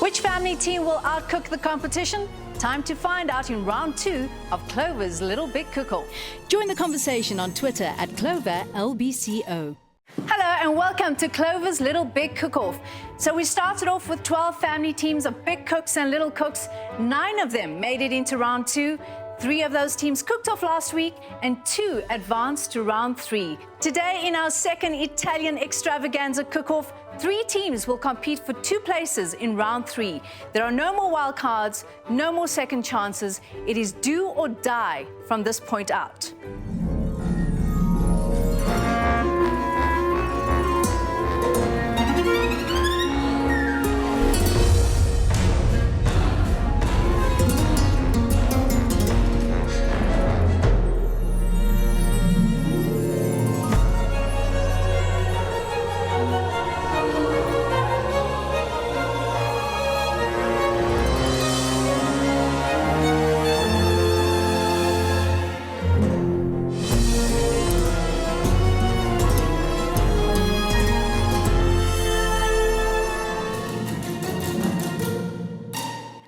Which family team will outcook the competition? Time to find out in round 2 of Clover's Little Big Cook-Off. Join the conversation on Twitter at CloverLBCO. Hello and welcome to Clover's Little Big Cook-Off. So we started off with 12 family teams of big cooks and little cooks. 9 of them made it into round 2. 3 of those teams cooked off last week and 2 advanced to round 3. Today in our second Italian Extravaganza cook-off, 3 teams will compete for 2 places in round 3. There are no more wild cards, no more second chances. It is do or die from this point out.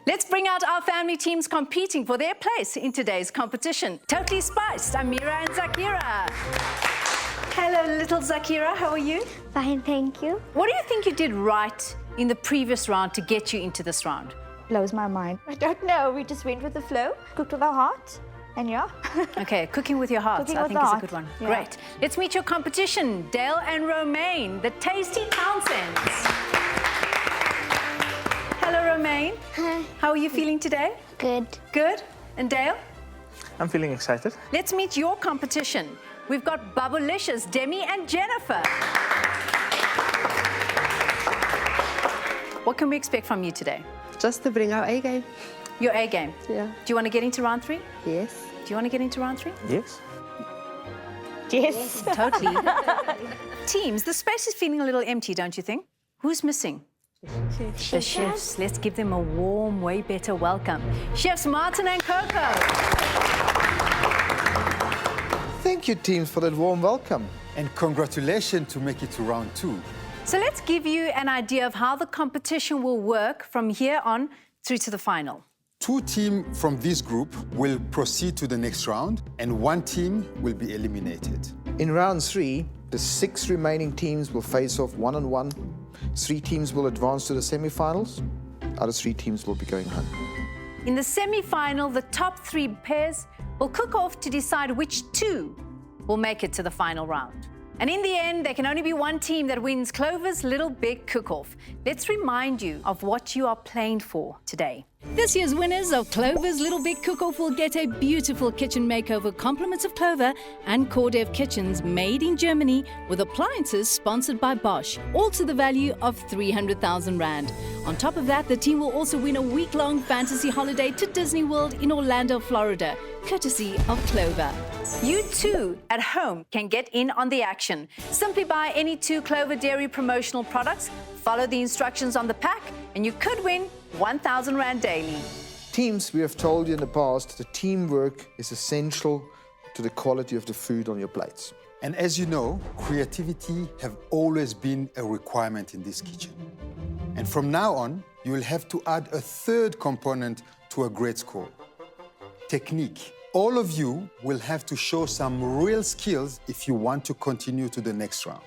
Let's bring out our family teams competing for their place in today's competition. Totally Spiced, Amira and Zakira. Hello, little Zakira, how are you? Fine, thank you. What do you think you did right in the previous round to get you into this round? Blows my mind. I don't know. We just went with the flow, cooked with our heart, and yeah. Okay, cooking with your heart, Cooking I with think the is a heart. good one. Yeah. Great. Let's meet your competition, Dale and Romaine, the Tasty Townsends. Hello, Romaine. Hi. How are you feeling today? Good. Good. And Dale? I'm feeling excited. Let's meet your competition. We've got Bubblicious, Demi and Jennifer. What can we expect from you today? Just to bring our A game. Your A game. Yeah. Do you want to get into round 3? Yes. Do you want to get into round 3? Yes. Yes. Totally. Teams, the space is feeling a little empty, don't you think? Who's missing? The chefs. Let's give them a warm, way better welcome. Chefs Martin and Coco. Thank you, teams, for that warm welcome. And congratulations to make it to round 2. So let's give you an idea of how the competition will work from here on through to the final. 2 teams from this group will proceed to the next round, and 1 team will be eliminated. In round 3, the 6 remaining teams will face off one-on-one. 3 teams will advance to the semi-finals. Other 3 teams will be going home. In the semi-final, the top 3 pairs will cook off to decide which 2 will make it to the final round. And in the end, there can only be 1 team that wins Clover's Little Big Cook-Off. Let's remind you of what you are playing for today. This year's winners of Clover's Little Big Cook-Off will get a beautiful kitchen makeover, compliments of Clover and Cordev Kitchens, made in Germany with appliances sponsored by Bosch, all to the value of 300,000 Rand. On top of that, the team will also win a week-long fantasy holiday to Disney World in Orlando, Florida, courtesy of Clover. You too, at home, can get in on the action. Simply buy any 2 Clover Dairy promotional products, follow the instructions on the pack, and you could win 1,000 Rand daily. Teams, we have told you in the past, that teamwork is essential to the quality of the food on your plates. And as you know, creativity have always been a requirement in this kitchen. And from now on, you will have to add a 3rd component to a great score: technique. All of you will have to show some real skills if you want to continue to the next round.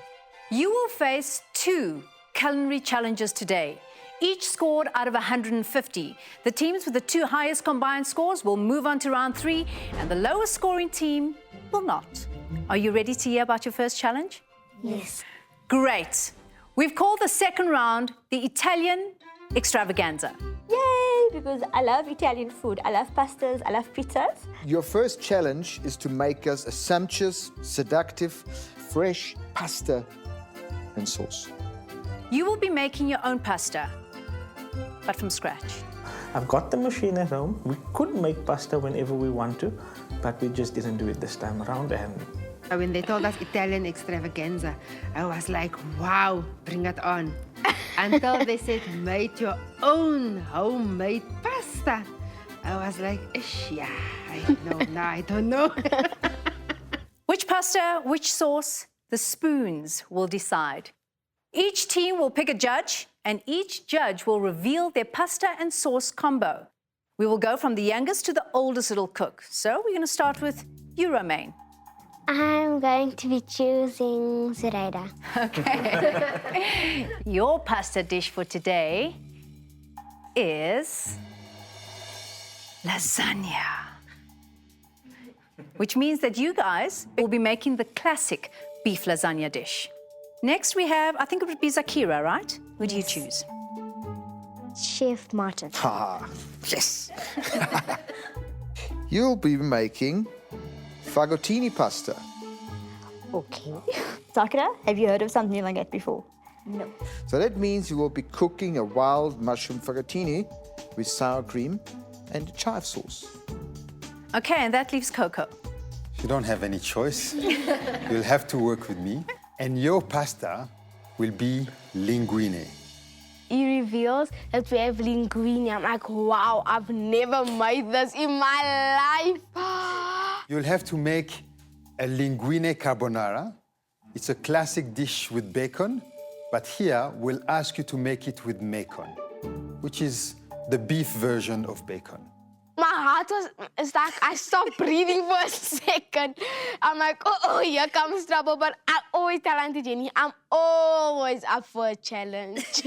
You will face 2 culinary challenges today, each scored out of 150. The teams with the 2 highest combined scores will move on to round 3, and the lowest scoring team will not. Are you ready to hear about your first challenge? Yes. Great. We've called the second round the Italian Extravaganza. Yay! Because I love Italian food. I love pastas. I love pizzas. Your first challenge is to make us a sumptuous, seductive, fresh pasta and sauce. You will be making your own pasta, but from scratch. I've got the machine at home. We could make pasta whenever we want to, but we just didn't do it this time around. And When they told us Italian Extravaganza, I was like, wow, bring it on. Until they said, make your own homemade pasta. I was like, yeah, I don't know. Which pasta, which sauce? The spoons will decide. Each team will pick a judge, and each judge will reveal their pasta and sauce combo. We will go from the youngest to the oldest little cook. So we're going to start with you, Romaine. I'm going to be choosing Zoraida. Okay. Your pasta dish for today is lasagna, which means that you guys will be making the classic beef lasagna dish. Next we have, I think it would be Zakira, right? Who do you choose? Chef Martin. Ah, yes. You'll be making fagottini pasta. Okay. Sakura, have you heard of something like that before? No. So that means you will be cooking a wild mushroom fagottini with sour cream and chive sauce. Okay, and that leaves Coco. You don't have any choice. You'll have to work with me. And your pasta will be linguine. He reveals that we have linguine. I'm like, wow, I've never made this in my life. You'll have to make a linguine carbonara. It's a classic dish with bacon, but here we'll ask you to make it with macon, which is the beef version of bacon. My heart was stuck. I stopped breathing for a second. I'm like, oh, here comes trouble. But I always tell Auntie Jenny, I'm always up for a challenge.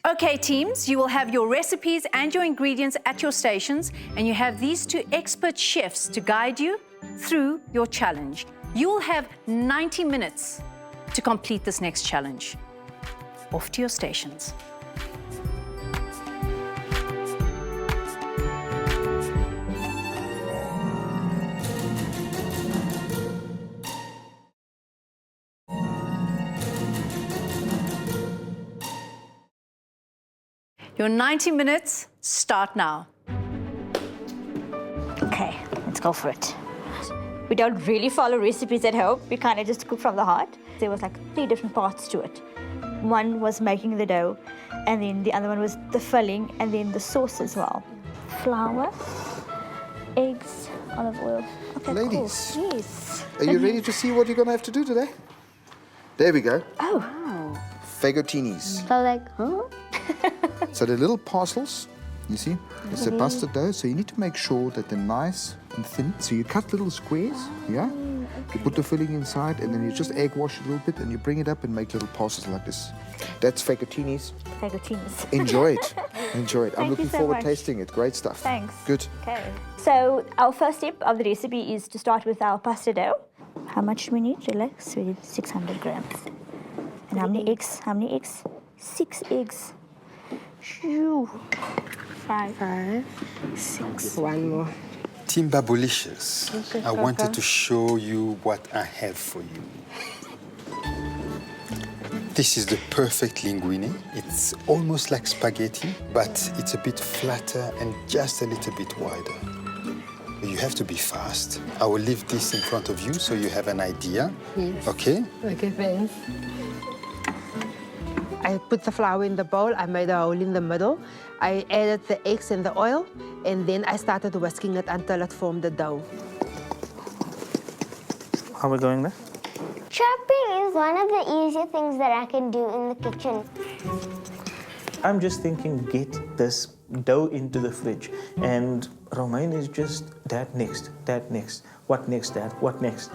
Okay, teams, you will have your recipes and your ingredients at your stations, and you have these two expert chefs to guide you through your challenge. You will have 90 minutes to complete this next challenge. Off to your stations. Your 90 minutes start now. Okay, let's go for it. We don't really follow recipes at home. We kind of just cook from the heart. There was like 3 different parts to it. One was making the dough, and then the other one was the filling, and then the sauce as well. Flour, eggs, olive oil. Okay, Ladies. cool. Yes. Are you ready to see what you're going to have to do today? There we go. Oh. Fagottinis. So like, huh? So the little parcels, you see, it's the pasta dough. So you need to make sure that they're nice and thin. So you cut little squares, yeah? You put the filling inside, and then you just egg wash a little bit, and you bring it up and make little parcels like this. That's fagottinis. Fagottinis. Enjoy it. Enjoy it. I'm Thank you looking so forward much. to tasting it. Great stuff. Thanks. Good. Okay. So our first step of the recipe is to start with our pasta dough. How much do we need? Relax. We need 600 grams. And how many eggs? How many eggs? 6 eggs. Shoo. 5, 6. One more. Team Babulicious, I wanted to show you what I have for you. This is the perfect linguine. It's almost like spaghetti, but it's a bit flatter and just a little bit wider. You have to be fast. I will leave this in front of you so you have an idea. Yes. Okay? Okay, thanks. I put the flour in the bowl. I made a hole in the middle. I added the eggs and the oil, and then I started whisking it until it formed the dough. How are we going there? Chopping is one of the easier things that I can do in the kitchen. I'm just thinking, get this dough into the fridge. And Romaine is just, Dad, next. Dad, next. What next, Dad? What next?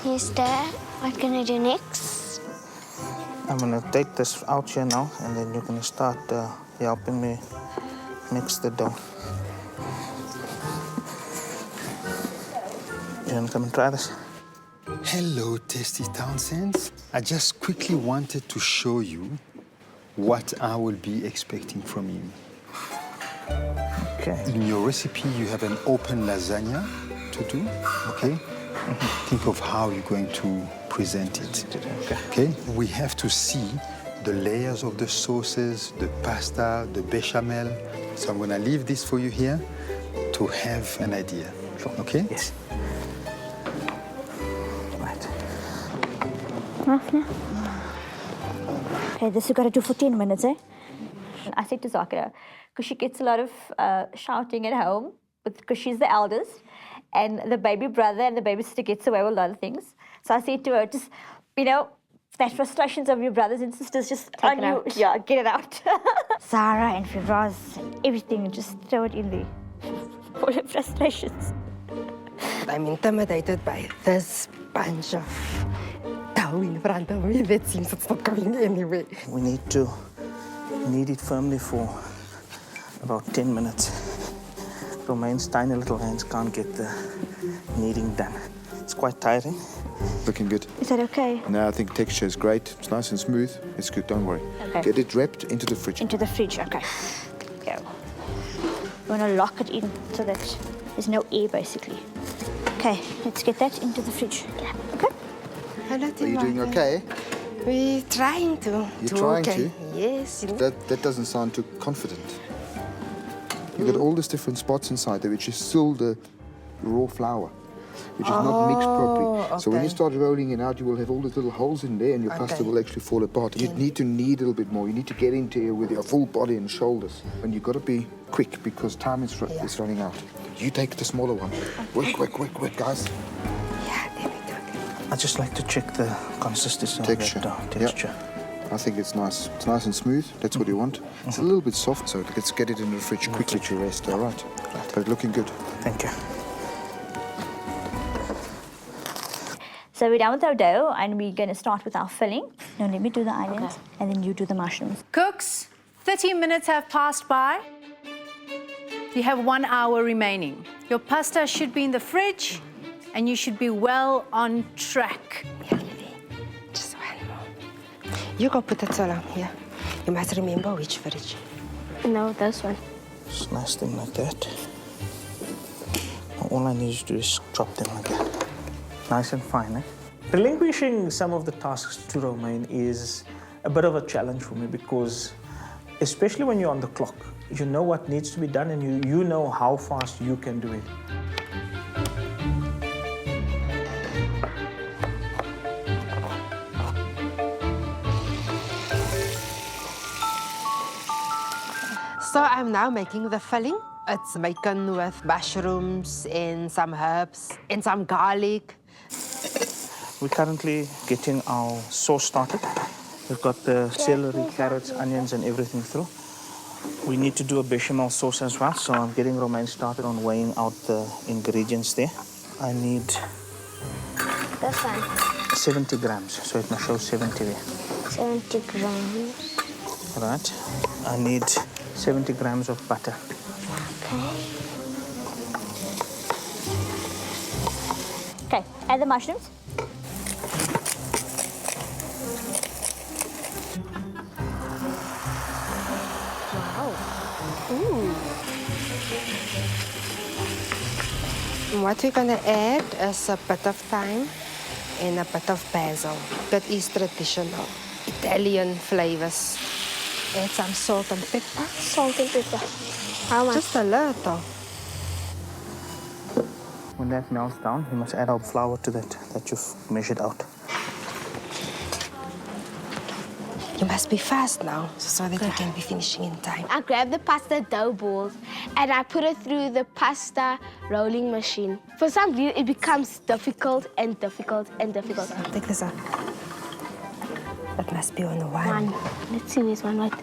Yes, Dad. What can I do next? I'm gonna take this out here now, and then you're gonna start helping me mix the dough. You wanna come and try this? Hello, Tasty Townsends. I just quickly wanted to show you what I will be expecting from you. Okay. In your recipe, you have an open lasagna to do, okay? Think of how you're going to present it, okay? We have to see the layers of the sauces, the pasta, the bechamel. So I'm gonna leave this for you here to have an idea, okay? Yes. Right. Okay, this you got to do for 10 minutes, eh? I said to Zakira, because she gets a lot of shouting at home, because she's the eldest, and the baby brother and the baby sister gets away with a lot of things. So I said to her, just, you know, that frustrations of your brothers and sisters just on it you. out. Yeah, get it out. Zara and Firaz, everything, just throw it in there. All your frustrations. I'm intimidated by this bunch of dough in front of me that seems it's not going anywhere. We need to knead it firmly for about 10 minutes. Romaine's tiny little hands can't get the kneading done. It's quite tiring. Looking good. Is that okay? No, I think texture is great. It's nice and smooth. It's good, don't worry. Okay. Get it wrapped into the fridge. Into the fridge, okay. Go. You want to lock it in so that there's no air, basically. Okay, let's get that into the fridge. Okay? Are you doing okay? We're trying to. You're trying to? Yes. That doesn't sound too confident. You've got all these different spots inside there, which is still the raw flour, which is not mixed properly. So when you okay. start rolling it out, you will have all these little holes in there and your pasta Okay. will actually fall apart. You need to knead a little bit more. You need to get into here with your full body and shoulders. And you've got to be quick because time is running out. You take the smaller one. Quick, guys. Yeah, there we go. I just like to check the consistency Texture. of that dough. Yeah. Texture. I think it's nice. It's nice and smooth. That's what you want. It's a little bit soft, so let's get it in the fridge quickly to rest. All right. But looking good. Thank you. So we're done with our dough and we're going to start with our filling. Now let me do the onions and then you do the mushrooms. Cooks, 30 minutes have passed by. You have 1 hour remaining. Your pasta should be in the fridge and you should be well on track. Yeah, Lily. Just one more. You go put it all on here. You must remember which fridge. No, this one. Just nice thing like that. All I need to do is chop them like that. Nice and fine, eh? Relinquishing some of the tasks to Romaine is a bit of a challenge for me because, especially when you're on the clock, you know what needs to be done and you know how fast you can do it. So I'm now making the filling. It's bacon with mushrooms and some herbs and some garlic. We're currently getting our sauce started. We've got the celery, carrots, onions, and everything through. We need to do a bechamel sauce as well, so I'm getting Romaine started on weighing out the ingredients there. I need This one. 70 grams, so it must show 70 there. 70 grams. Right. I need 70 grams of butter. Okay, add the mushrooms. What we're gonna add is a bit of thyme and a bit of basil. That is traditional Italian flavors. Add some salt and pepper. Salt and pepper. How much? Just a little. When that melts down, you must add our flour to that you've measured out. You must be fast now so that you can be finishing in time. I grab the pasta dough balls and I put it through the pasta rolling machine. For some reason, it becomes difficult and difficult and difficult. Take this out. That must be on the one. Let's see where's one. Right.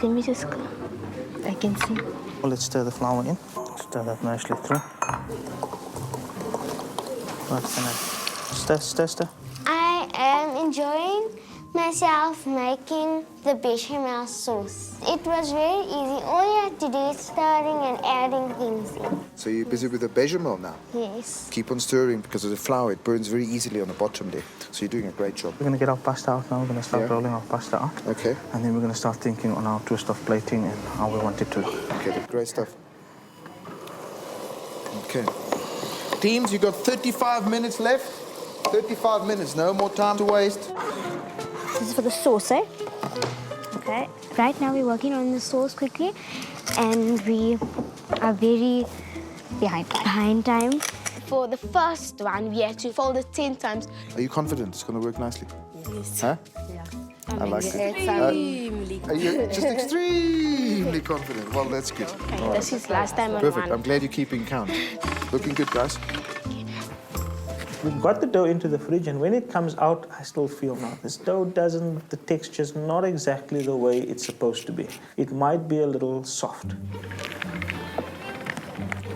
Let me just go. I can see. Well, let's stir the flour in. Stir that nicely through. Right, stir. I am enjoying myself making the bechamel sauce. It was very easy. All you had to do is stirring and adding things in. So you're busy with the bechamel now? Yes. Keep on stirring because of the flour. It burns very easily on the bottom there. So you're doing a great job. We're going to get our pasta out now. We're going to start rolling our pasta out. Okay. And then we're going to start thinking on our twist of plating and how we want it to look. Okay, great stuff. Okay. Teams, you got 35 minutes left. 35 minutes, no more time to waste. This is for the sauce, eh? Okay. Right now we're working on the sauce quickly and we are very behind time. For the first one, we had to fold it 10 times. Are you confident it's going to work nicely? Yes. Huh? I like it. Extremely. Are you just extremely confident? Well, that's good. All right. This is last time on Perfect. one. I'm glad you're keeping count. Looking good, guys. We got the dough into the fridge, and when it comes out, I still feel now, this dough doesn't, the texture's not exactly the way it's supposed to be. It might be a little soft.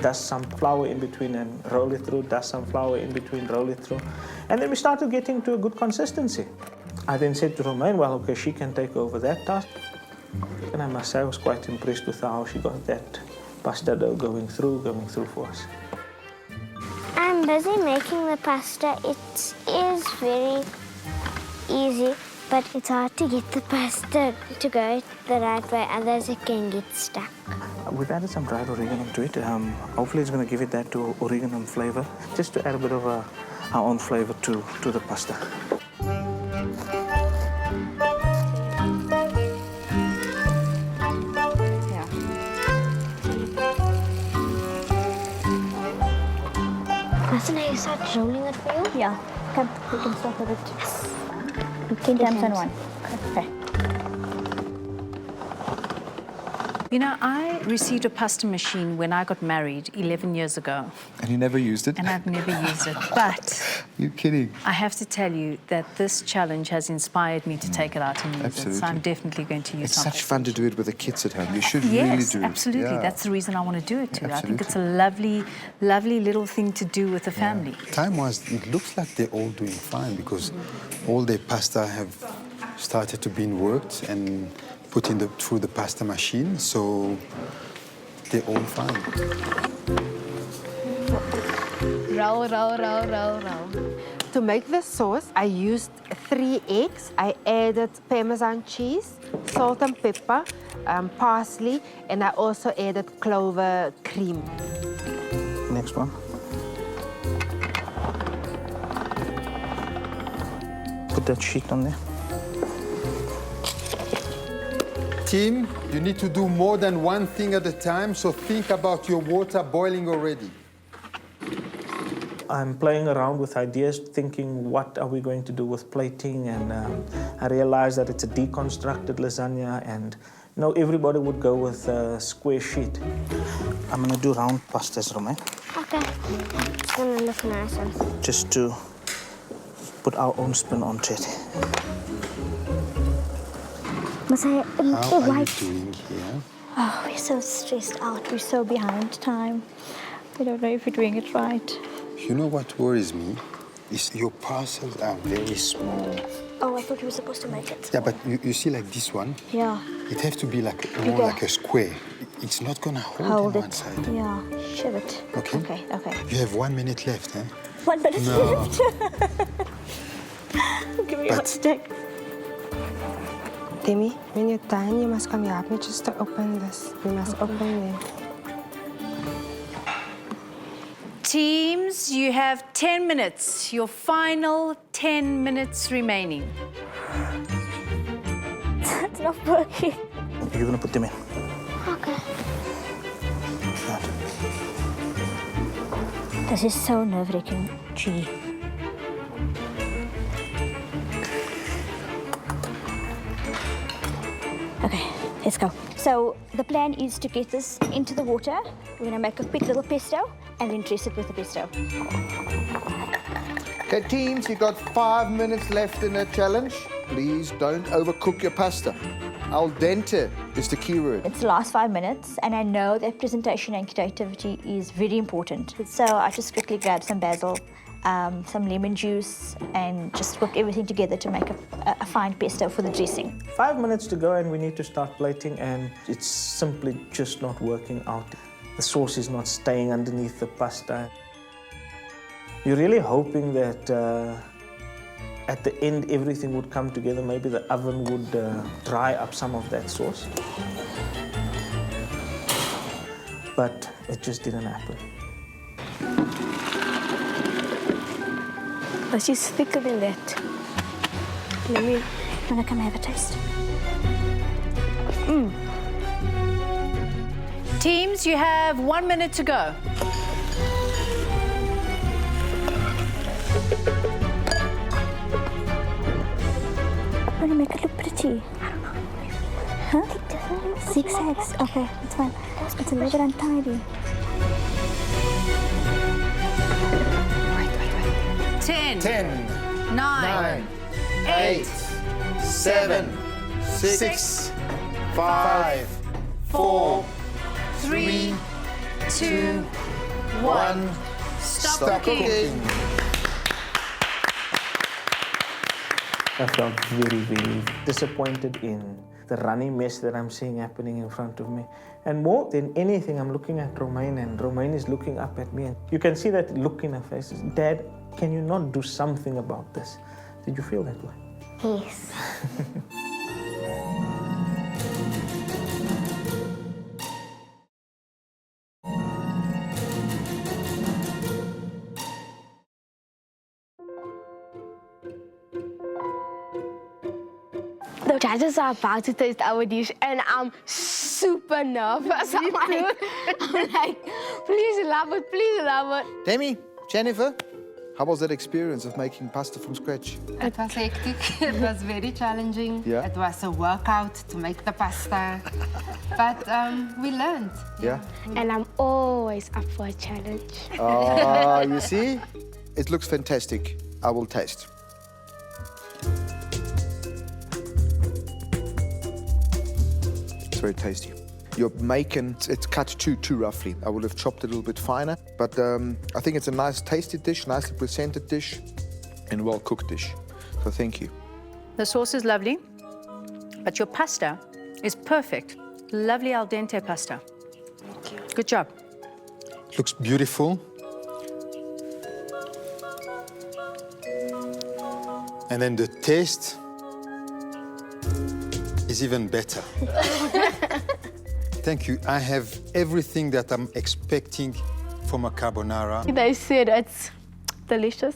Dust some flour in between and roll it through, dust some flour in between, roll it through. And then we started getting to a good consistency. I then said to Romaine, well, okay, she can take over that task. And I must say, I was quite impressed with how she got that pasta dough going through for us. I'm busy making the pasta. It is very easy, but it's hard to get the pasta to go the right way, otherwise it can get stuck. We've added some dried oregano to it. Hopefully it's going to give it that oregano flavor, just to add a bit of our own flavor to the pasta. Doesn't it start rolling it for you? Yeah. Come, we can start with it. 10 times on one. Okay. You know, I received a pasta machine when I got married 11 years ago, And you never used it? and I've never used it. But You're kidding. I have to tell you that this challenge has inspired me to take it out and use it. So Absolutely. I'm definitely going to use It's something. such fun to do it with the kids at home. You should Yes, really do it. absolutely. Yeah. That's the reason I want to do it too. I think Absolutely. it's a lovely, lovely little thing to do with the family. Time-wise, it looks like they're all doing fine because all their pasta have started to be worked and put in through the pasta machine, so they're all fine. Roll, roll, roll, roll, roll. To make the sauce, I used 3 eggs. I added Parmesan cheese, salt and pepper, parsley, and I also added clover cream. Next one. Put that sheet on there. Team, you need to do more than one thing at a time, so think about your water boiling already. I'm playing around with ideas, thinking what are we going to do with plating, and I realized that it's a deconstructed lasagna, and you know, everybody would go with a square sheet. I'm going to do round pastas, Romain, Okay. It's gonna look nice. just to put our own spin onto it. Must I How are you doing here? Oh, we're so stressed out. We're so behind time. We don't know if we're doing it right. You know what worries me? Is your parcels are very small. Oh, I thought you were supposed to make it. Yeah, but you see like this one, Yeah. it has to be like more Bigger. like a square. It's not gonna hold on one side. Yeah. Shove it. Okay. Okay, okay. You have 1 minute left, eh? 1 minute No. left. Give me a hot But- stick. Timmy, when you're done, you must come help me just to open this. You must open them. Teams, you have 10 minutes. Your final 10 minutes remaining. It's not working. You're going to put them in. Okay. Right. This is so nerve-wracking. Gee. Okay, let's go. So the plan is to get this into the water. We're gonna make a quick little pesto and then dress it with the pesto. Okay, teams, you've got 5 minutes left in the challenge. Please don't overcook your pasta. Al dente is the key word. It's the last 5 minutes, and I know that presentation and creativity is very important. So I just quickly grabbed some basil, some lemon juice, and just whipped everything together to make a fine pesto for the dressing. 5 minutes to go and we need to start plating, and it's simply just not working out. The sauce is not staying underneath the pasta. You're really hoping that at the end everything would come together. Maybe the oven would dry up some of that sauce. But it just didn't happen. But she's thicker than that. Let me... Wanna come have a taste? Teams, you have 1 minute to go. I wanna make it look pretty. I don't know. Huh? Zigzags. Okay, it's fine. It's a little bit untidy. Wait. 10, 10, 9, 8, 7, 6, 5, 4, 3, 2, 1. Stop cooking. I felt very, very disappointed in the runny mess that I'm seeing happening in front of me. And more than anything, I'm looking at Romaine, and Romaine is looking up at me. And you can see that look in her face. Dad, can you not do something about this? Did you feel that way? Yes. The judges are about to taste our dish and I'm super nervous. I'm like, please love it, please love it. Demi, Jennifer, how was that experience of making pasta from scratch? It was hectic. It was very challenging. Yeah. It was a workout to make the pasta. But we learned. Yeah? And I'm always up for a challenge. You see? It looks fantastic. I will taste. It's very tasty. Your bacon, it's cut too roughly. I would have chopped it a little bit finer, but I think it's a nice tasty dish, nicely presented dish, and well-cooked dish. So thank you. The sauce is lovely, but your pasta is perfect. Lovely al dente pasta. Thank you. Good job. Looks beautiful. And then the taste is even better. Thank you. I have everything that I'm expecting from a carbonara. They said it's delicious.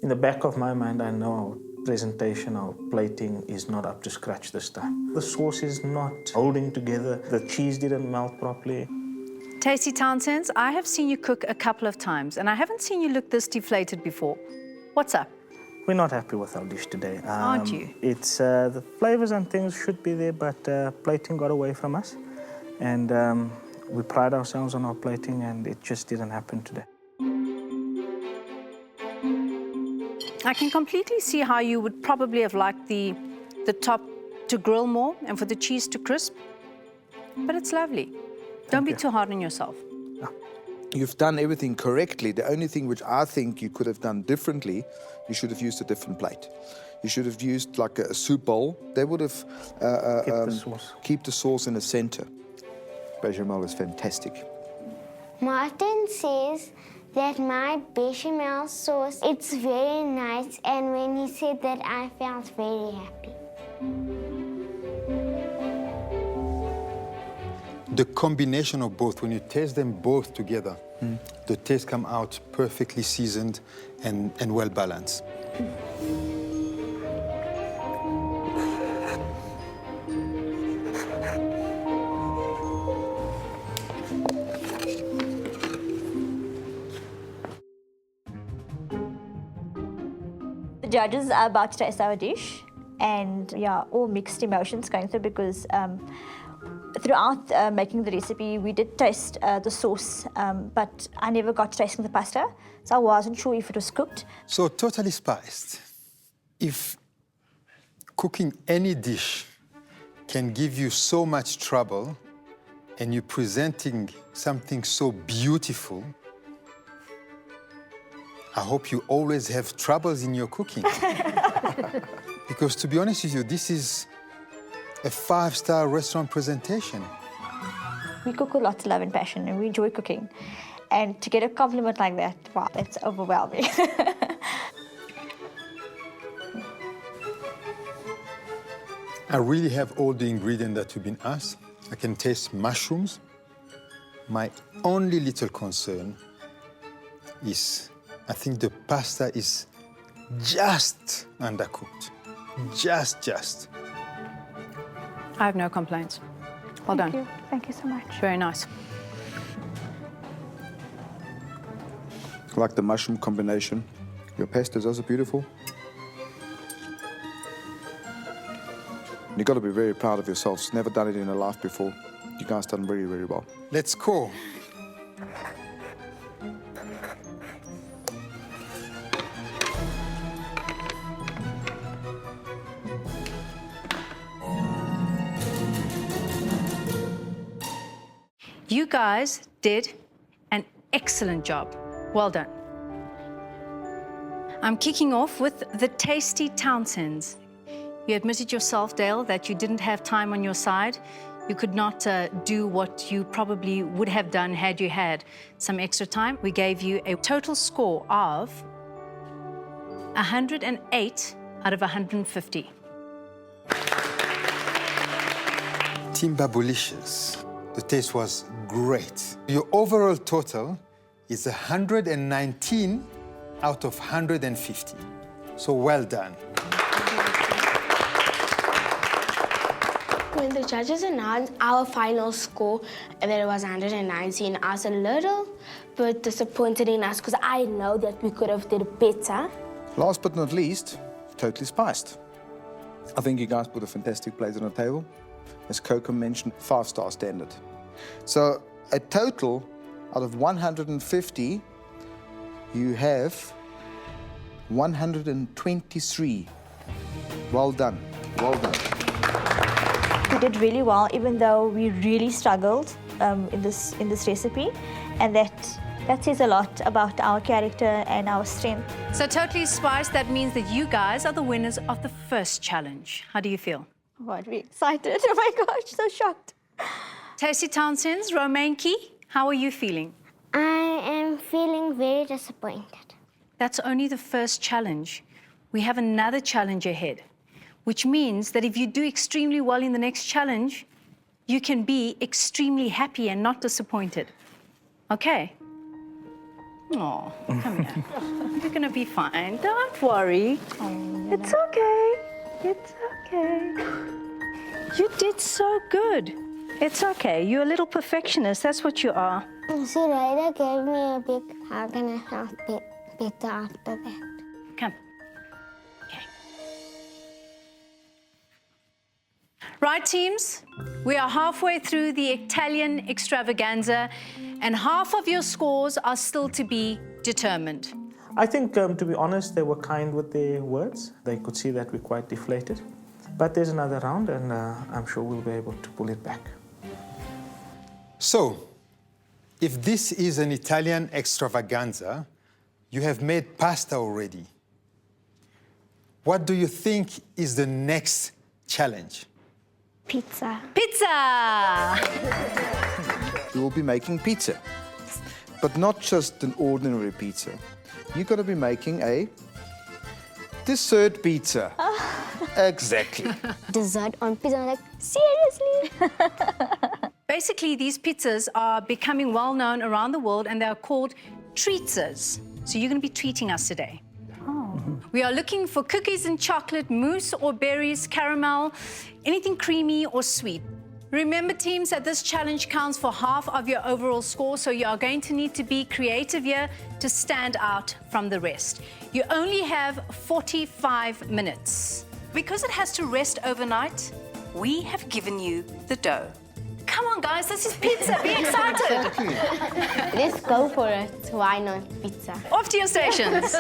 In the back of my mind, I know our presentation, our plating is not up to scratch this time. The sauce is not holding together. The cheese didn't melt properly. Tasty Townsends, I have seen you cook a couple of times, and I haven't seen you look this deflated before. What's up? We're not happy with our dish today. Aren't you? It's the flavors and things should be there, but plating got away from us. And we pride ourselves on our plating, and it just didn't happen today. I can completely see how you would probably have liked the top to grill more and for the cheese to crisp, but it's lovely. Don't be too hard on yourself. You've done everything correctly. The only thing which I think you could have done differently, you should have used a different plate. You should have used like a soup bowl. They would have keep the sauce in the center. Bechamel is fantastic. Martin says that my bechamel sauce, it's very nice, and when he said that, I felt very happy. The combination of both, when you taste them both together, the taste come out perfectly seasoned and well balanced. The judges are about to taste our dish, and yeah, all mixed emotions going through because throughout making the recipe, we did taste the sauce, but I never got to tasting the pasta, so I wasn't sure if it was cooked. So totally spiced. If cooking any dish can give you so much trouble and you're presenting something so beautiful, I hope you always have troubles in your cooking. Because to be honest with you, this is a 5-star restaurant presentation. We cook with lots of love and passion, and we enjoy cooking. And to get a compliment like that, wow, that's overwhelming. I really have all the ingredients that you've been asked. I can taste mushrooms. My only little concern is I think the pasta is just undercooked. Just. I have no complaints. Well done. Thank you so much. Very nice. I like the mushroom combination. Your pastas, those are beautiful. You've got to be very proud of yourselves. Never done it in your life before. You guys done very, very well. Let's go. You guys did an excellent job. Well done. I'm kicking off with the tasty Townsends. You admitted yourself, Dale, that you didn't have time on your side. You could not do what you probably would have done had you had some extra time. We gave you a total score of 108 out of 150. Team Babulicious, the taste was great. Your overall total is 119 out of 150. So well done. When the judges announced our final score and that it was 119, I was a little bit disappointed in us because I know that we could have did better. Last but not least, Totally Spiced. I think you guys put a fantastic plate on the table. As Coco mentioned, 5-star standard. So a total out of 150, you have 123. Well done, well done. We did really well, even though we really struggled in this recipe, and that says a lot about our character and our strength. So Totally Spiced, that means that you guys are the winners of the first challenge. How do you feel? God, we're excited. Oh my gosh, so shocked. Tasty Townsends, Romain Key, how are you feeling? I am feeling very disappointed. That's only the first challenge. We have another challenge ahead, which means that if you do extremely well in the next challenge, you can be extremely happy and not disappointed. Okay? Oh, come here. You're gonna be fine. Don't worry. It's okay. It's okay. You did so good. It's okay. You're a little perfectionist. That's what you are. So Ryder gave me a big hug and I felt better after that. Come. Okay. Right, teams, we are halfway through the Italian Extravaganza, and half of your scores are still to be determined. I think, to be honest, they were kind with their words. They could see that we're quite deflated. But there's another round, and I'm sure we'll be able to pull it back. So, if this is an Italian extravaganza, you have made pasta already. What do you think is the next challenge? Pizza. Pizza! You will be making pizza, but not just an ordinary pizza. You're going to be making a dessert pizza. Exactly. Dessert on pizza. I'm like, seriously? Basically, these pizzas are becoming well known around the world, and they are called treatsas. So you're going to be treating us today. We are looking for cookies and chocolate, mousse or berries, caramel, anything creamy or sweet. Remember, teams, that this challenge counts for half of your overall score, so you are going to need to be creative here to stand out from the rest. You only have 45 minutes. Because it has to rest overnight, we have given you the dough. Come on, guys, this is pizza. Be excited. Let's go for it. Why not pizza? Off to your stations.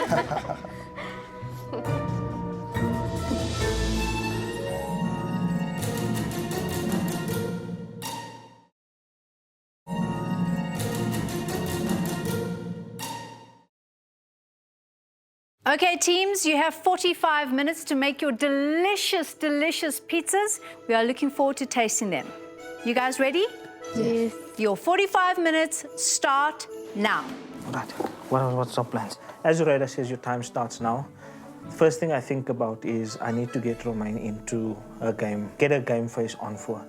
Okay, teams, you have 45 minutes to make your delicious, delicious pizzas. We are looking forward to tasting them. You guys ready? Yes. Your 45 minutes start now. All right, what's our plans? As Rhoda says, your time starts now. First thing I think about is I need to get Romain into a game, get a game face on for her,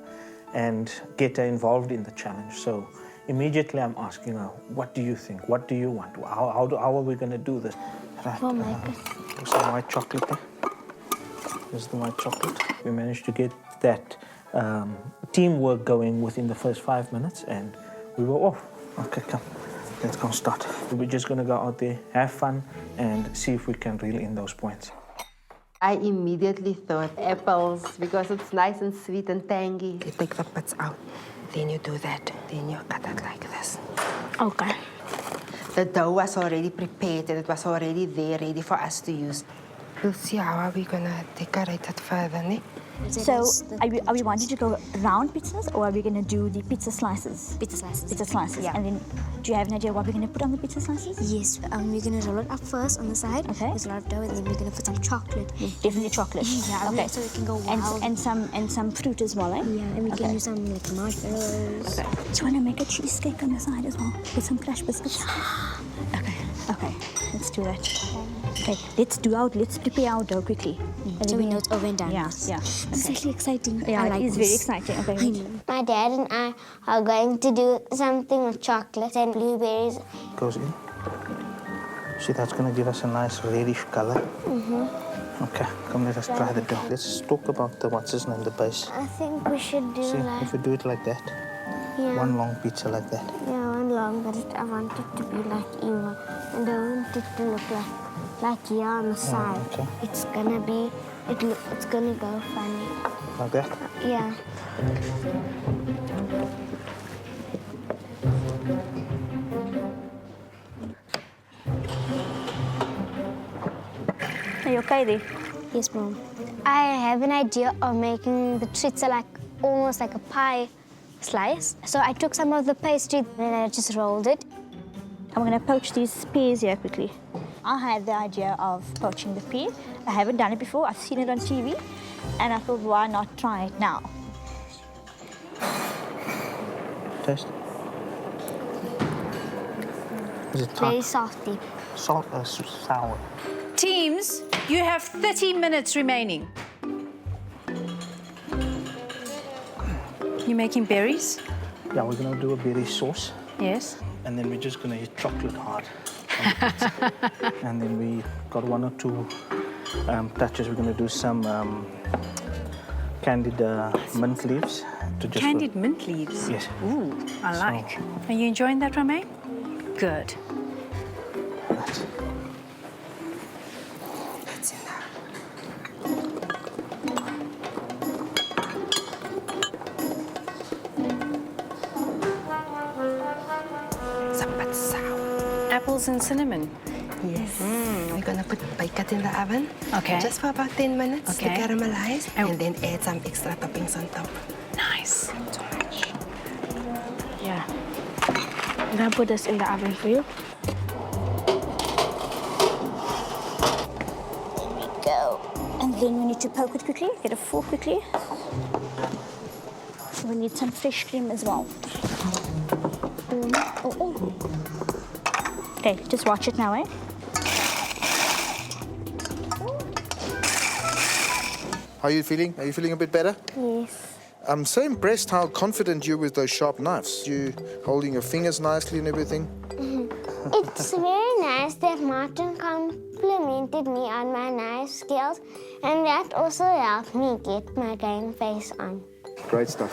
and get her involved in the challenge. So immediately I'm asking her, what do you think? What do you want? How are we going to do this? Right, there's the white chocolate there. There's the white chocolate. We managed to get that teamwork going within the first 5 minutes, and we were off. Okay, come. let's go start. We're just gonna go out there, have fun, and see if we can reel in those points. I immediately thought apples because it's nice and sweet and tangy. You take the pits out, then you do that, then you cut it like this. Okay. The dough was already prepared and it was already there, ready for us to use. We'll see how we're gonna decorate it further, ne? So, are we wanting to go round pizzas or are we going to do the pizza slices? Pizza slices. Pizza slices. Yeah. And then, do you have an idea what we're going to put on the pizza slices? Yes, we're gonna roll it up first on the side. Okay. With a lot of dough, and then we're gonna put some chocolate. Definitely chocolate. Yeah, Okay. so it can go wild. And some fruit as well, eh? Yeah, and we Okay. can use some like marshmallows. Okay. Do you want to make a cheesecake on the side as well with some crushed biscuits? Okay. Okay. Let's do that. Okay. Let's prepare our dough quickly. And So then we know it's over and done. Yeah. with. Yeah. It's Okay. actually exciting. Yeah, I like it is very this. exciting. Okay. I know. My dad and I are going to do something with chocolate and blueberries. Goes in. See, that's gonna give us a nice reddish color. Okay, come let us try the dough. Let's talk about the, what's his name, the base. I think we should do See, like, if we do it like that, yeah, one long pizza like that. yeah, one long, but I want it to be like even. And I want it to look like here on the side. okay. It's gonna be, it's gonna go funny. Like that? Yeah. Are you okay there? Yes, Mom. I have an idea of making the tritza like almost like a pie slice. So I took some of the pastry and I just rolled it. I'm going to poach these peas here quickly. I had the idea of poaching the pea. I haven't done it before. I've seen it on TV. And I thought, why not try it now? Taste. Is it Very tart? salty. Salt or sour? Teams, you have 30 minutes remaining. You making berries? Yeah, we're gonna do a berry sauce. Yes. And then we're just gonna hit chocolate hard. And then we got one or two touches. We're gonna do some candied mint leaves. To just Candied mint leaves. Yes. Ooh, I like. Are you enjoying that, Romain? Good. That's- That's enough. It's a bit sour. Apples and cinnamon. Yes. We're gonna bake it in the oven. Okay. Just for about 10 minutes Okay. to caramelize, Oh. and then add some extra toppings on top. Nice. So much. Yeah. I'm gonna put this in the oven for you. Go. And then we need to poke it quickly. Get a fork quickly. We need some fresh cream as well. Okay, just watch it now, eh? How are you feeling? Are you feeling a bit better? Yes. I'm so impressed how confident you with those sharp knives. You holding your fingers nicely and everything. It's very nice that Martin complimented me on my knife skills, and that also helped me get my game face on. Great stuff.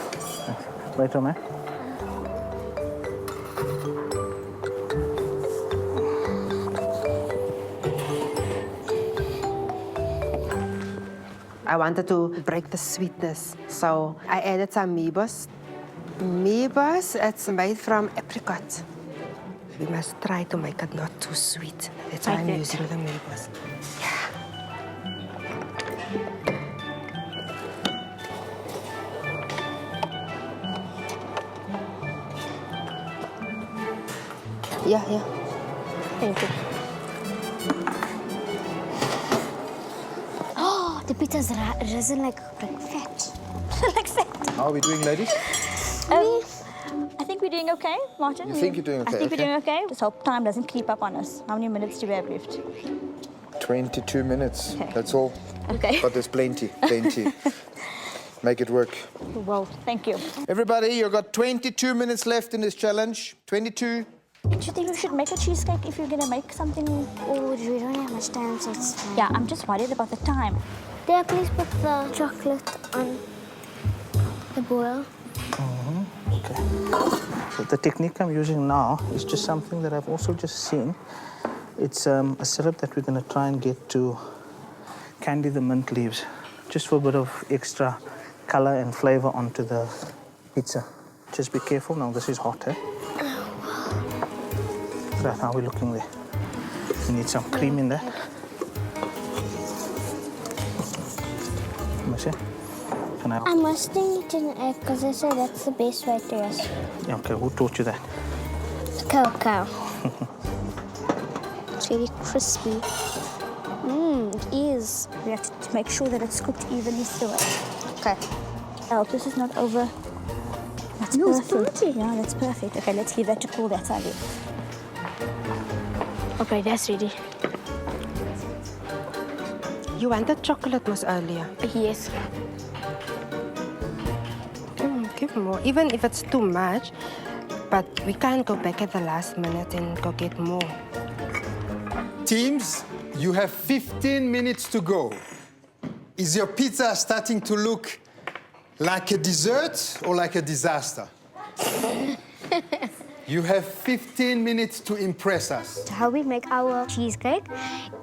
Wait, Romain. I wanted to break the sweetness, so I added some meebos. Meebos, it's made from apricot. We must try to make it not too sweet. That's why I'm Like it. using the meebos. Yeah, yeah. Thank you. Oh, the pizza's risen like fat. Like that. How are we doing, ladies? I think we're doing okay, Martin. You think you're doing okay, I think okay. we're doing okay. Just hope time doesn't creep up on us. How many minutes do we have left? 22 minutes. Okay. That's all. Okay. But there's plenty, plenty. Make it work. Well, thank you. Everybody, you've got 22 minutes left in this challenge. 22. Do you think we should make a cheesecake if you're going to make something? Oh, we don't have much time, so it's fine. Yeah, I'm just worried about the time. Dad, please put the chocolate on the boil. Okay. So the technique I'm using now is just something that I've also just seen. It's a syrup that we're going to try and get to candy the mint leaves, just for a bit of extra color and flavor onto the pizza. Just be careful now, this is hot, eh? Right, how are we looking there? We need some cream in there. Let me see. Can I? I'm roasting it in an egg because they say that's the best way to roast. Yeah, okay, who taught you that? Cocoa. It's really crispy. It is. We have to make sure that it's cooked evenly through it. Okay. I hope this is not over. That's perfect. Yeah, that's perfect. Okay, let's give that to cool. That's our Okay, that's ready. You wanted chocolate was earlier. Yes. Give more, even if it's too much. But we can't go back at the last minute and go get more. Teams, you have 15 minutes to go. Is your pizza starting to look like a dessert or like a disaster? You have 15 minutes to impress us. How we make our cheesecake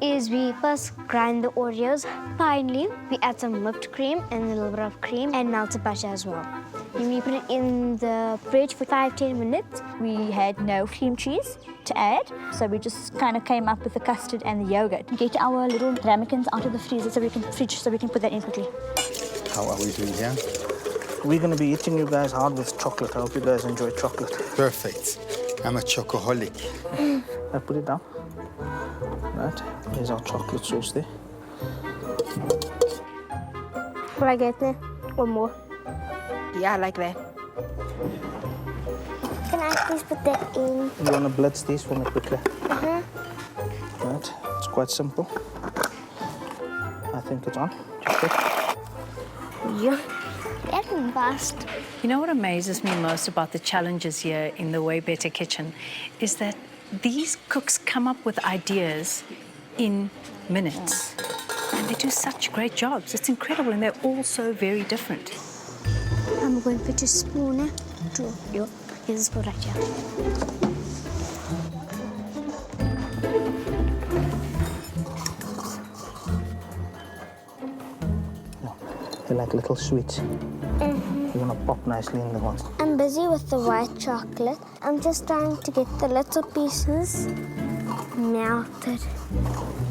is we first grind the Oreos. Finally, we add some whipped cream and a little bit of cream and melted butter as well. Then we put it in the fridge for 5-10 minutes. We had no cream cheese to add, so we just kind of came up with the custard and the yogurt. Get our little ramekins out of the freezer so we can put that in quickly. How are we doing here? We're going to be eating you guys hard with chocolate. I hope you guys enjoy chocolate. Perfect. I'm a chocoholic. I put it down. Right, here's our chocolate sauce there. Will I get there? One more. Yeah, like that. Can I please put that in? You want to blitz these for me quickly? Right, it's quite simple. I think it's on. Just check. Yeah. That one fast. You know what amazes me most about the challenges here in the Way Better Kitchen is that these cooks come up with ideas in minutes. And they do such great jobs. It's incredible, and they're all so very different. I'm going to put a spoon. Here's a spoon right here. They're like little sweets. You're going to pop nicely in the ones. I'm busy with the white chocolate. I'm just trying to get the little pieces melted.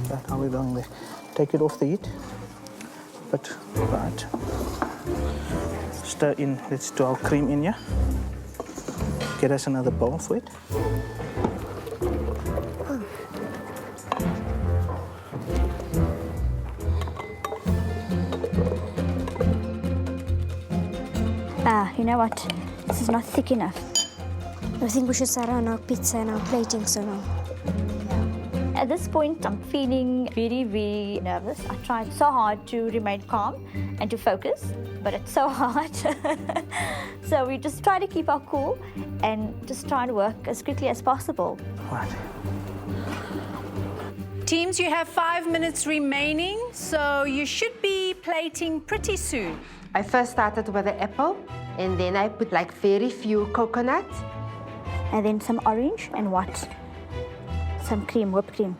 Right, how are we going there? Take it off the heat. But, right. Stir in, let's do our cream in here. Get us another bowl for it. You know what? This is not thick enough. I think we should start on our pizza and our plating so long. At this point, I'm feeling very, very nervous. I tried so hard to remain calm and to focus, but it's so hard. So we just try to keep our cool and just try to work as quickly as possible. Right. Teams, you have 5 minutes remaining, so you should be plating pretty soon. I first started with the apple, and then I put like very few coconuts. And then some orange and what? Some cream, whipped cream.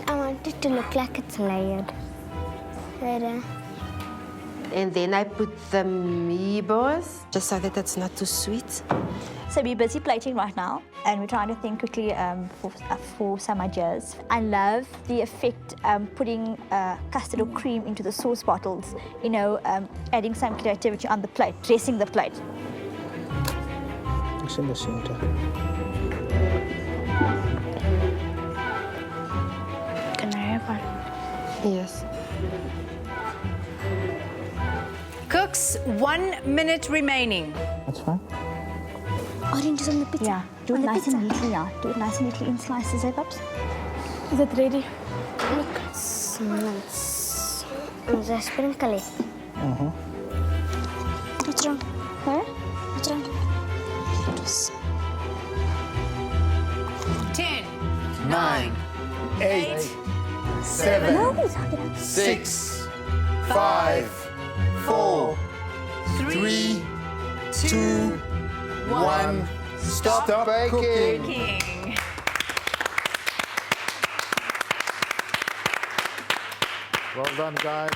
I want it to look like it's layered. And then I put the meatballs, just so that it's not too sweet. So we're busy plating right now, and we're trying to think quickly for some ideas. I love the effect putting custard or cream into the sauce bottles. You know, adding some creativity on the plate, dressing the plate. It's in the center. Can I have one? Yes. Cooks, 1 minute remaining. That's fine. Oranges on the pizza. Yeah, do it nice and neatly. Yeah, do it nice and neatly in slices, eh, Pops? Is it ready? Look, it smells. Just sprinkle it. What's wrong? Huh? What's wrong? 10, 9, 8, 7, 6, 5, 4, 3, 2, 1. Stop baking. King. Well done, guys.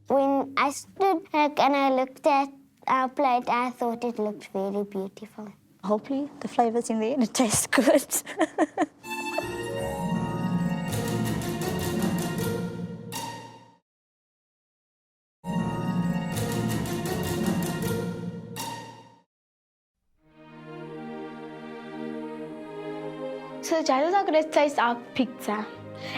When I stood back and I looked at our plate, I thought it looked very beautiful. Hopefully the flavor's in there and it tastes good. So the judges are going to taste our pizza,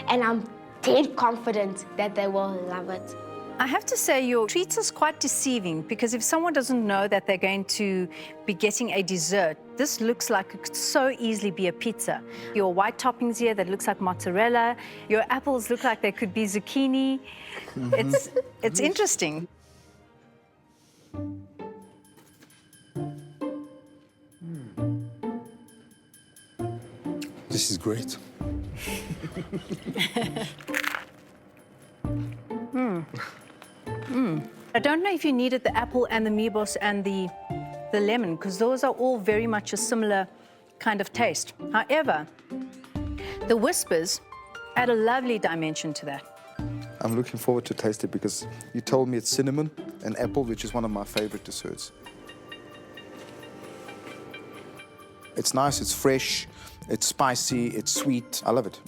and I'm dead confident that they will love it. I have to say your treats is quite deceiving because if someone doesn't know that they're going to be getting a dessert, this looks like it could so easily be a pizza. Your white toppings here that looks like mozzarella, your apples look like they could be zucchini. It's interesting. This is great. I don't know if you needed the apple and the meatballs and the lemon because those are all very much a similar kind of taste. However, the whispers add a lovely dimension to that. I'm looking forward to taste it because you told me it's cinnamon and apple, which is one of my favorite desserts. It's nice, it's fresh, it's spicy, it's sweet. I love it.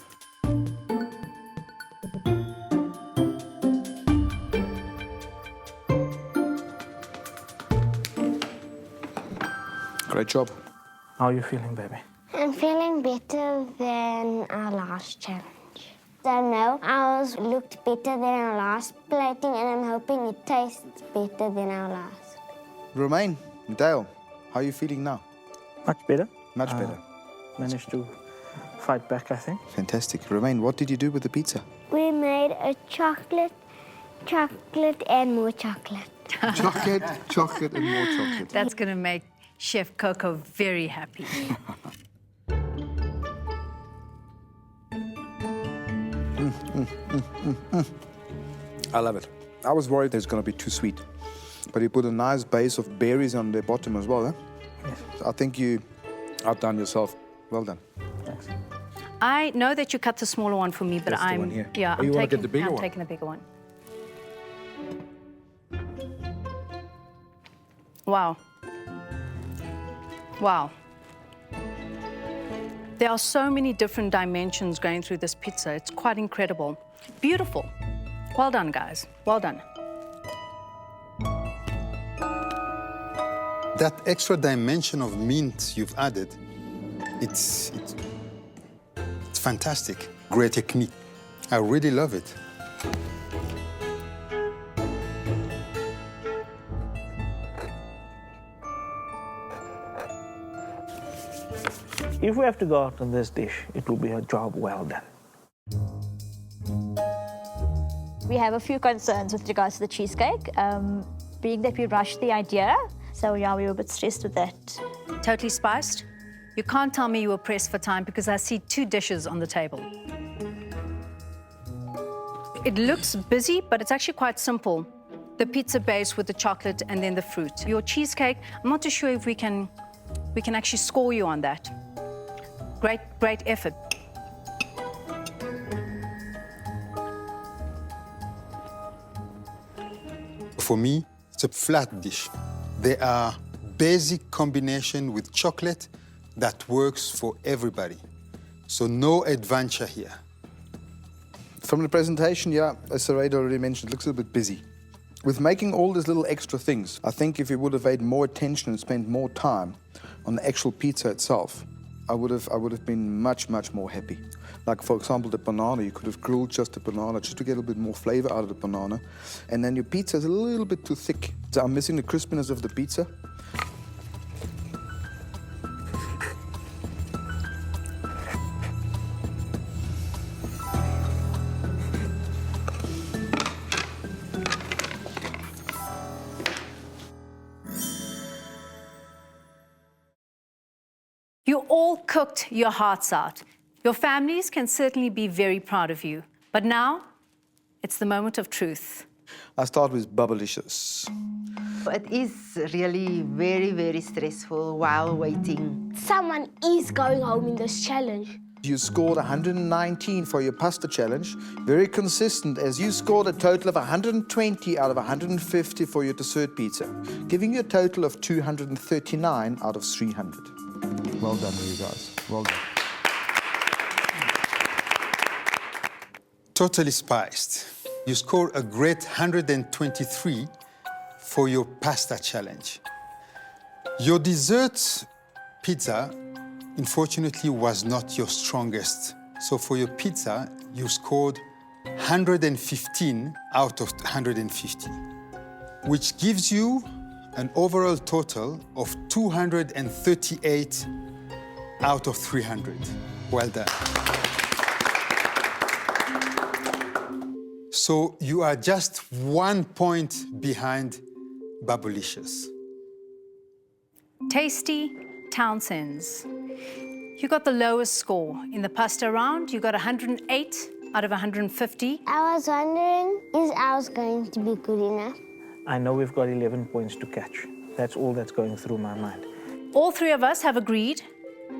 Great job. How are you feeling, baby? I'm feeling better than our last challenge. I know ours looked better than our last plating, and I'm hoping it tastes better than our last. Romain, Dale, how are you feeling now? Much better. Much better. Managed to fight back, I think. Fantastic. Romain, what did you do with the pizza? We made a chocolate, and more chocolate. Chocolate, and more chocolate. That's going to make Chef Coco very happy. I love it. I was worried it's going to be too sweet, but you put a nice base of berries on the bottom as well, eh? Yes. I think you outdone yourself. Well done. Thanks. I know that you cut the smaller one for me, but That's the I'm one here. yeah. Oh, I'm you wanna taking get the bigger I'm one? taking the bigger one. Wow. Wow. There are so many different dimensions going through this pizza. It's quite incredible. Beautiful. Well done, guys. Well done. That extra dimension of mint you've added, it's fantastic. Great technique. I really love it. If we have to go out on this dish, it will be a job well done. We have a few concerns with regards to the cheesecake, being that we rushed the idea. So yeah, we were a bit stressed with that. Totally spiced. You can't tell me you were pressed for time because I see 2 dishes on the table. It looks busy, but it's actually quite simple. The pizza base with the chocolate and then the fruit. Your cheesecake, I'm not too sure if we can actually score you on that. Great effort. For me, it's a flat dish. They are basic combination with chocolate that works for everybody. So no adventure here. From the presentation, yeah, as Sarayda already mentioned, it looks a little bit busy. With making all these little extra things, I think if you would have paid more attention and spent more time on the actual pizza itself, I would have been much more happy. Like, for example, the banana, you could have grilled just the banana just to get a little bit more flavor out of the banana. And then your pizza is a little bit too thick. So I'm missing the crispiness of the pizza. You all cooked your hearts out. Your families can certainly be very proud of you. But now, it's the moment of truth. I start with bubblicious. It is really very, very stressful while waiting. Someone is going home in this challenge. You scored 119 for your pasta challenge. Very consistent, as you scored a total of 120 out of 150 for your dessert pizza, giving you a total of 239 out of 300. Well done, you guys. Well done. Totally spiced. You scored a great 123 for your pasta challenge. Your dessert pizza, unfortunately, was not your strongest. So for your pizza, you scored 115 out of 150, which gives you an overall total of 238 out of 300. Well done. So you are just 1 point behind Bubblicious. Tasty Townsend's. You got the lowest score. In the pasta round, you got 108 out of 150. I was wondering, is ours going to be good enough? I know we've got 11 points to catch. That's all that's going through my mind. All three of us have agreed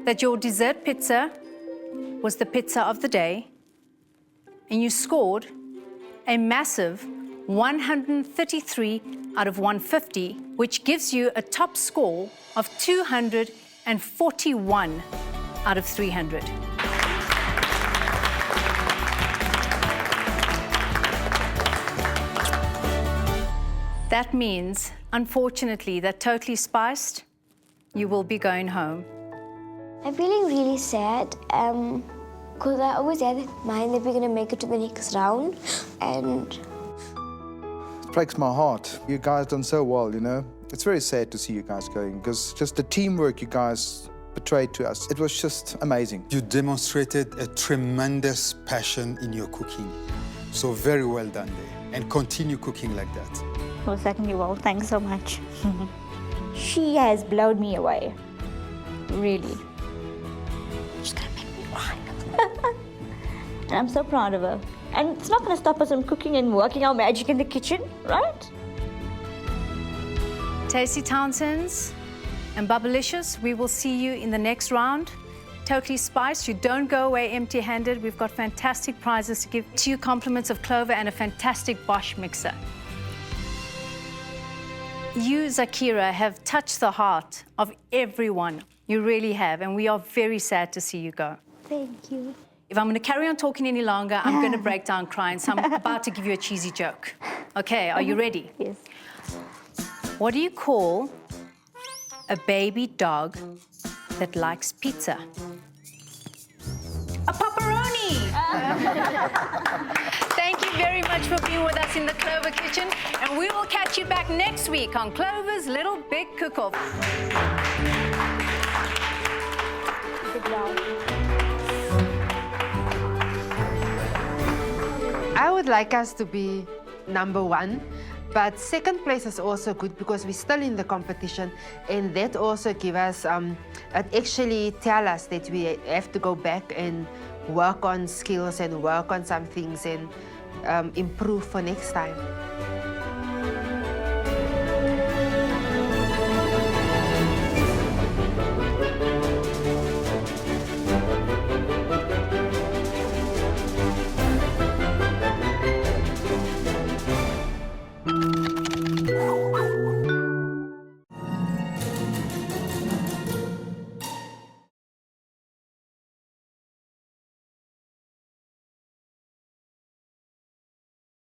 that your dessert pizza was the pizza of the day, and you scored a massive 133 out of 150, which gives you a top score of 241 out of 300. That means, unfortunately, that Totally Spiced, you will be going home. I'm feeling really sad because I always had in mind that we're going to make it to the next round, and It breaks my heart. You guys done so well, you know. It's very sad to see you guys going, because just the teamwork you guys betrayed to us, it was just amazing. You demonstrated a tremendous passion in your cooking. So very well done there. And continue cooking like that. Well, certainly will. Thanks so much. She has blown me away. Really. She's gonna make me cry. And I'm so proud of her. And it's not gonna stop us from cooking and working our magic in the kitchen, right? Tasty Townsend's and Bubblicious, we will see you in the next round. Totally Spiced, you don't go away empty-handed. We've got fantastic prizes to give. 2 compliments of Clover and a fantastic Bosch mixer. You, Zakira, have touched the heart of everyone. You really have, and we are very sad to see you go. thank you. If I'm going to carry on talking any longer, I'm going to break down crying, so I'm about to give you a cheesy joke. Okay, are you ready? Yes. What do you call a baby dog that likes pizza? A pepperoni! Thank you very much for being with us in the Clover Kitchen, and we will catch you back next week on Clover's Little Big Cook-Off. Good job. I would like us to be #1, but second place is also good because we're still in the competition, and that also give us, it actually tell us that we have to go back and work on skills and work on some things and improve for next time.